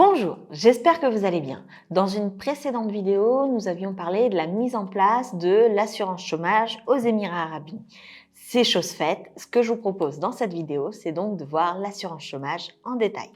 Bonjour, j'espère que vous allez bien. Dans une précédente vidéo, nous avions parlé de la mise en place de l'assurance chômage aux Émirats arabes unis. C'est chose faite. Ce que je vous propose dans cette vidéo, c'est donc de voir l'assurance chômage en détail.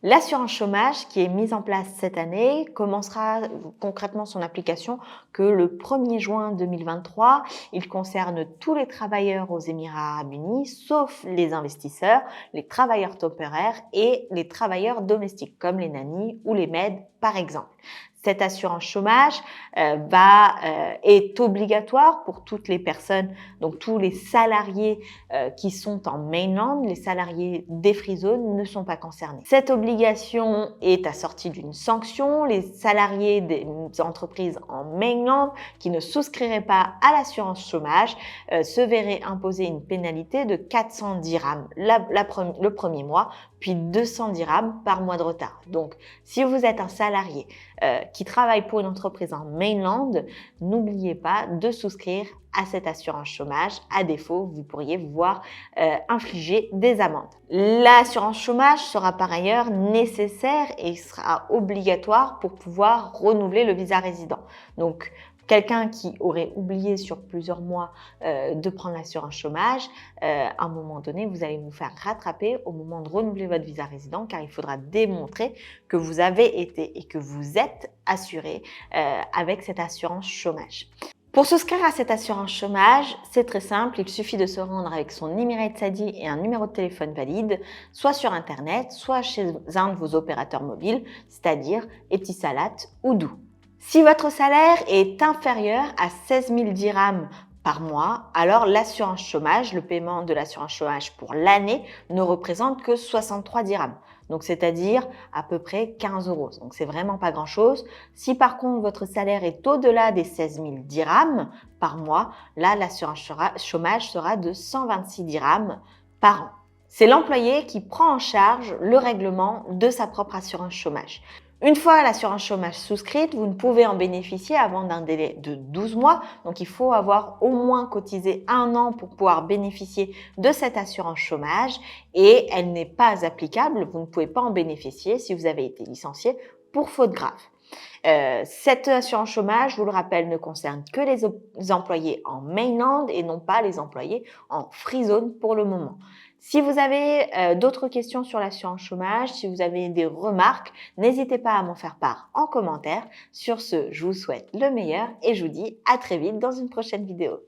L'assurance chômage qui est mise en place cette année commencera concrètement son application que le 1er juin 2023. Il concerne tous les travailleurs aux Émirats arabes unis, sauf les investisseurs, les travailleurs temporaires et les travailleurs domestiques, comme les nannies ou les maids par exemple. Cette assurance chômage est obligatoire pour toutes les personnes, donc tous les salariés qui sont en mainland. Les salariés des free zones ne sont pas concernés. Cette obligation est assortie d'une sanction. Les salariés des entreprises en mainland qui ne souscriraient pas à l'assurance chômage se verraient imposer une pénalité de 400 dirhams le premier mois, puis 200 dirhams par mois de retard. Donc, si vous êtes un salarié qui travaille pour une entreprise en mainland, n'oubliez pas de souscrire à cette assurance chômage. À défaut, vous pourriez vous voir infliger des amendes. L'assurance chômage sera par ailleurs nécessaire et sera obligatoire pour pouvoir renouveler le visa résident. Donc, quelqu'un qui aurait oublié sur plusieurs mois de prendre l'assurance chômage, à un moment donné, vous allez vous faire rattraper au moment de renouveler votre visa résident car il faudra démontrer que vous avez été et que vous êtes assuré avec cette assurance chômage. Pour souscrire à cette assurance chômage, c'est très simple, il suffit de se rendre avec son Emirates ID et un numéro de téléphone valide, soit sur internet, soit chez un de vos opérateurs mobiles, c'est-à-dire Etisalat ou Doo. Si votre salaire est inférieur à 16 000 dirhams par mois, alors l'assurance chômage, le paiement de l'assurance chômage pour l'année ne représente que 63 dirhams. Donc, c'est-à-dire à peu près 15 euros. Donc, c'est vraiment pas grand-chose. Si par contre, votre salaire est au-delà des 16 000 dirhams par mois, là, l'assurance chômage sera de 126 dirhams par an. C'est l'employé qui prend en charge le règlement de sa propre assurance chômage. Une fois l'assurance chômage souscrite, vous ne pouvez en bénéficier avant d'un délai de 12 mois. Donc, il faut avoir au moins cotisé 1 an pour pouvoir bénéficier de cette assurance chômage et elle n'est pas applicable. Vous ne pouvez pas en bénéficier si vous avez été licencié pour faute grave. Cette assurance chômage, je vous le rappelle, ne concerne que les employés en mainland et non pas les employés en free zone pour le moment. Si vous avez d'autres questions sur l'assurance chômage, si vous avez des remarques, n'hésitez pas à m'en faire part en commentaire. Sur ce, je vous souhaite le meilleur et je vous dis à très vite dans une prochaine vidéo.